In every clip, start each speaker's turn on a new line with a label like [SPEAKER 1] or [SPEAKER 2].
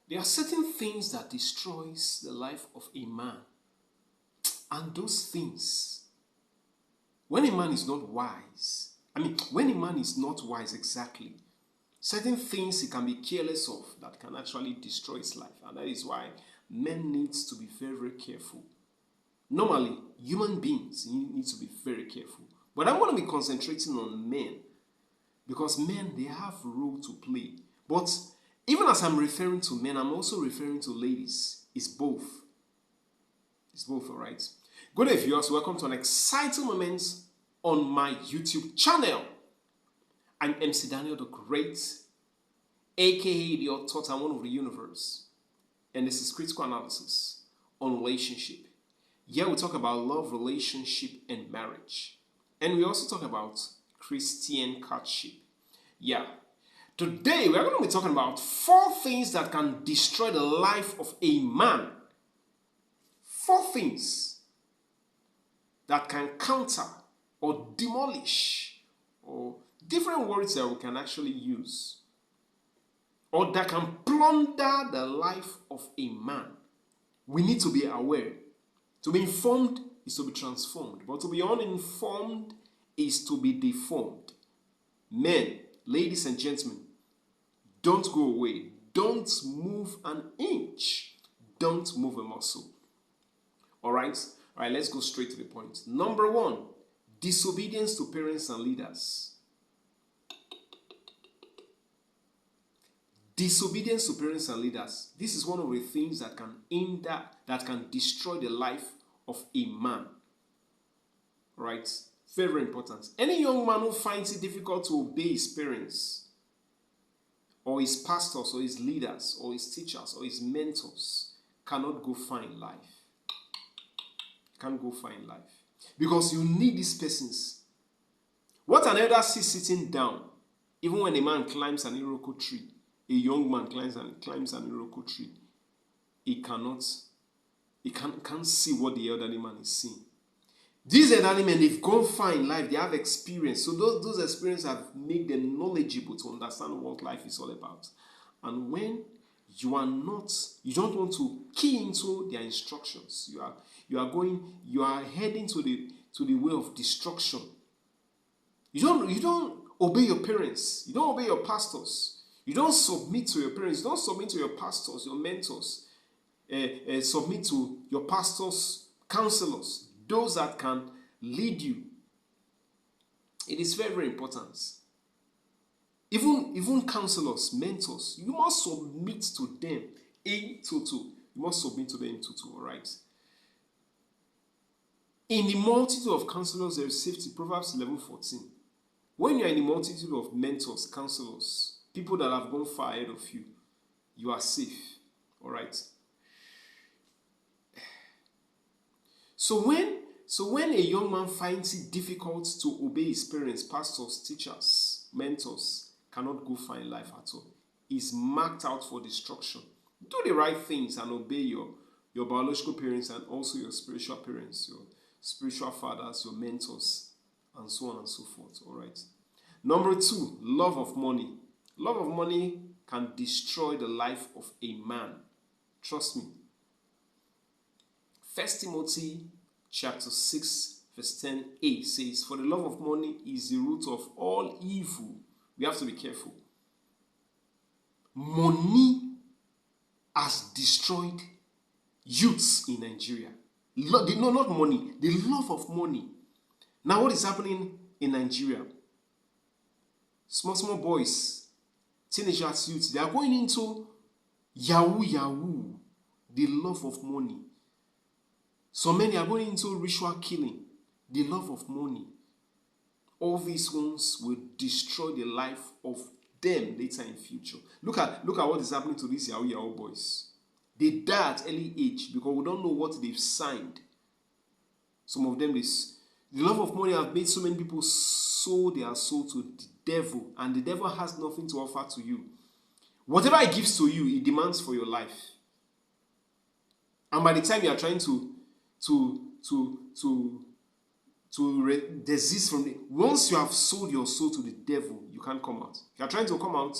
[SPEAKER 1] There are certain things that destroys the life of a man. And those things, when a man is not wise, when a man is not wise exactly, certain things he can be careless of that can actually destroy his life. And that is why men needs to be very, very careful. Normally, human beings need to be very careful. But I'm going to be concentrating on men because men, they have a role to play. But even as I'm referring to men, I'm also referring to ladies. It's both. It's both, all right? Good day, viewers. Welcome to an exciting moment on my YouTube channel. I'm MC Daniel the Great, aka the author and one of the universe. And this is Critical Analysis on Relationship. Here we talk about love, relationship, and marriage. And we also talk about Christian courtship. Yeah. Today we are going to be talking about 4 things that can destroy the life of a man. 4 things that can counter or demolish, or different words that we can actually use, or that can plunder the life of a man. We need to be aware. To be informed is to be transformed, but to be uninformed is to be deformed. Men, ladies and gentlemen, don't go away. Don't move an inch. Don't move a muscle. All right, let's go straight to the point. Number 1, disobedience to parents and leaders. Disobedience to parents and leaders. This is one of the things that can hinder, that can destroy the life of a man. Right? Very, very important. Any young man who finds it difficult to obey his parents, or his pastors, or his leaders, or his teachers, or his mentors, cannot go far in life. Can't go far in life. Because you need these persons. What an elder sees sitting down, even when a man climbs an iroko tree, a young man climbs an iroko tree, he can't see what the elderly man is seeing. These elderly men, they've gone far in life, they have experience. So those experiences have made them knowledgeable to understand what life is all about. And when you don't want to key into their instructions, you are heading to the way of destruction. You don't obey your parents, you don't obey your pastors, you don't submit to your parents, you don't submit to your pastors, your mentors, submit to your pastors, counselors, those that can lead you. It is very, very important. Even counselors, mentors, you must submit to them in total. You must submit to them in total, all right? In the multitude of counselors, there is safety. Proverbs 11:14. When you are in the multitude of mentors, counselors, people that have gone far ahead of you, you are safe, all right? So when a young man finds it difficult to obey his parents, pastors, teachers, mentors, cannot go far in life at all, is marked out for destruction. Do the right things and obey your biological parents and also your spiritual parents, your spiritual fathers, your mentors, and so on and so forth. All right. Number 2, love of money. Love of money can destroy the life of a man. Trust me. 1 Timothy chapter 6 verse 10a says, "For the love of money is the root of all evil." We have to be careful. Money has destroyed youths in Nigeria. No, not money. The love of money. Now, what is happening in Nigeria? Small boys, teenagers, youths, they are going into yahoo, the love of money. So many are going into ritual killing, the love of money. All these ones will destroy the life of them later in future. Look at what is happening to these yahoo boys. They die at early age because we don't know what they've signed. Some of them, the love of money have made so many people sold their soul to the devil, and the devil has nothing to offer to you. Whatever he gives to you, he demands for your life. And by the time you are trying to desist from it, once you have sold your soul to the devil, you can't come out. If you are trying to come out,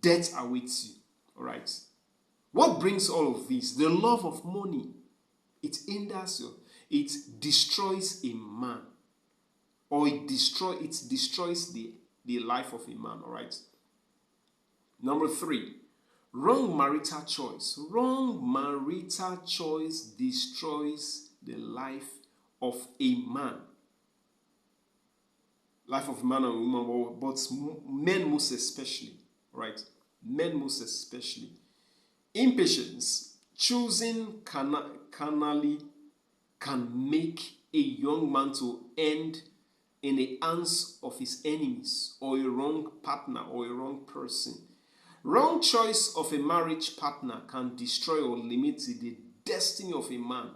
[SPEAKER 1] death awaits you. All right. What brings all of this? The love of money. It hinders you. It destroys a man. Or it destroys the life of a man, all right? Number 3, wrong marital choice. Wrong marital choice destroys the life of a man. Life of a man and a woman, but men most especially, right? Men most especially. Impatience, choosing carnally, can make a young man to end in the hands of his enemies, or a wrong partner, or a wrong person. Wrong choice of a marriage partner can destroy or limit the destiny of a man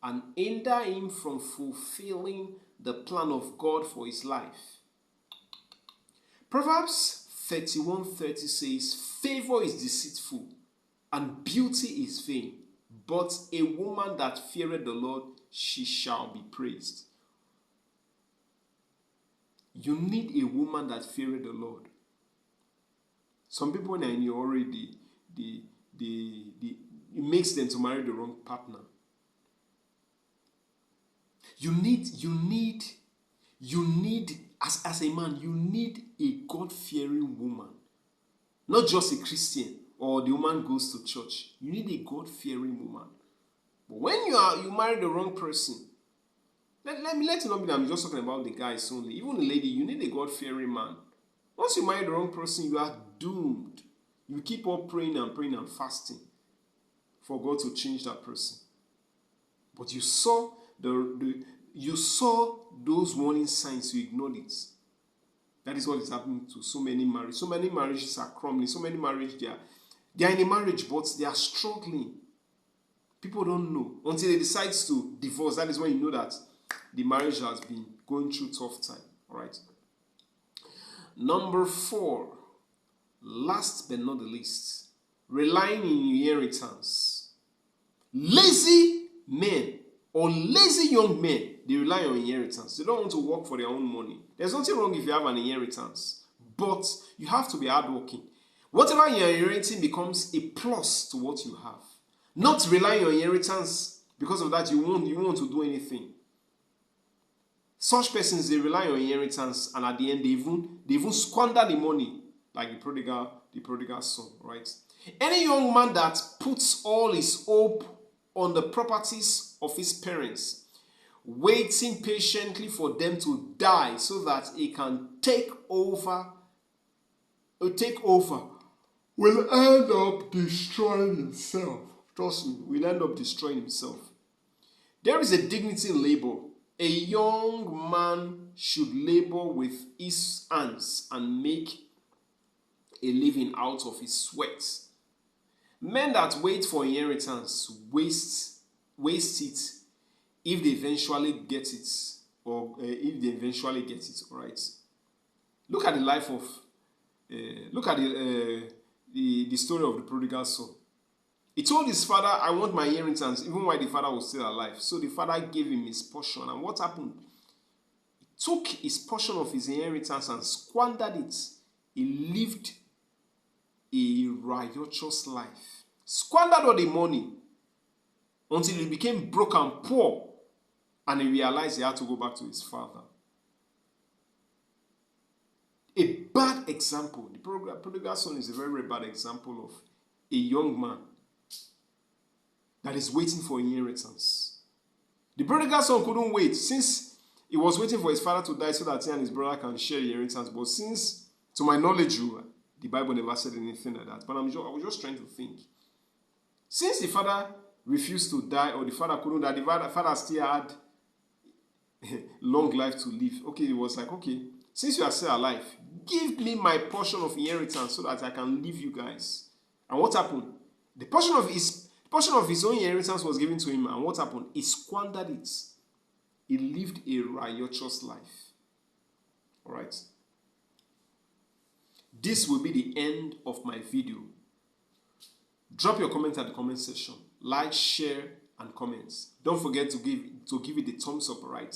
[SPEAKER 1] and hinder him from fulfilling the plan of God for his life. Proverbs 31:30 says, favor is deceitful and beauty is vain, but a woman that feareth the Lord, she shall be praised. You need a woman that feareth the Lord. Some people, when they're in your already, it makes them to marry the wrong partner. You need, as a man, you need a God-fearing woman. Not just a Christian or the woman goes to church. You need a God-fearing woman. But when you marry the wrong person, let you know that I'm just talking about the guys only. Even the lady, you need a God-fearing man. Once you marry the wrong person, you are doomed. You keep on praying and fasting for God to change that person. But you saw those warning signs, you ignored it. That is what is happening to so many marriages. So many marriages are crumbling. So many marriages, they are in a marriage, but they are struggling. People don't know until they decide to divorce. That is when you know that the marriage has been going through tough time. All right. Number 4, last but not the least, relying in inheritance. Lazy men or lazy young men, they rely on inheritance. They don't want to work for their own money. There's nothing wrong if you have an inheritance, but you have to be hardworking. Whatever you're inheriting becomes a plus to what you have. Not relying on inheritance because of that you want to do anything. Such persons, they rely on inheritance, and at the end they even squander the money, like the prodigal son, right? Any young man that puts all his hope on the properties of his parents, waiting patiently for them to die so that he can take over, will end up destroying himself. Trust me, will end up destroying himself. There is a dignity in labor. A young man should labor with his hands and make a living out of his sweat. Men that wait for inheritance waste it if they eventually get it, or if they eventually get it, right? Look at the life of, look at the story of the prodigal son. He told his father, I want my inheritance, even while the father was still alive. So the father gave him his portion. And what happened? He took his portion of his inheritance and squandered it. He lived a riotous life. Squandered all the money until he became broke and poor. And he realized he had to go back to his father. A bad example. The prodigal son is a very, very bad example of a young man that is waiting for inheritance. The prodigal son couldn't wait since he was waiting for his father to die so that he and his brother can share the inheritance. But since, to my knowledge, the Bible never said anything like that. But I was just trying to think. Since the father refused to die, or the father couldn't die, the father still had long life to live. Okay, it was like, okay, since you are still alive, give me my portion of inheritance so that I can leave you guys. And what happened? The portion of his own inheritance was given to him, and what happened? He squandered it. He lived a riotous life. All right. This will be the end of my video. Drop your comment at the comment section. Like, share, and comments. Don't forget to give it the thumbs up, right?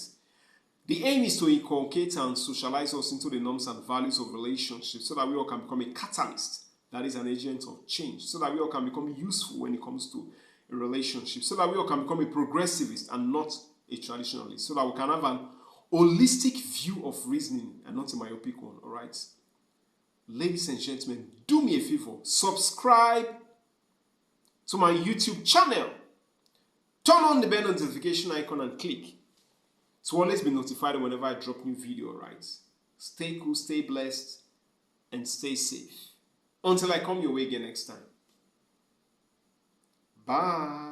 [SPEAKER 1] The aim is to inculcate and socialize us into the norms and values of relationships so that we all can become a catalyst that is an agent of change, so that we all can become useful when it comes to a relationship, so that we all can become a progressivist and not a traditionalist, so that we can have an holistic view of reasoning and not a myopic one. All right, ladies and gentlemen, do me a favor, subscribe to my YouTube channel, turn on the bell notification icon and click to always be notified whenever I drop new video. Right, stay cool, stay blessed, and stay safe until I come your way again next time. Bye.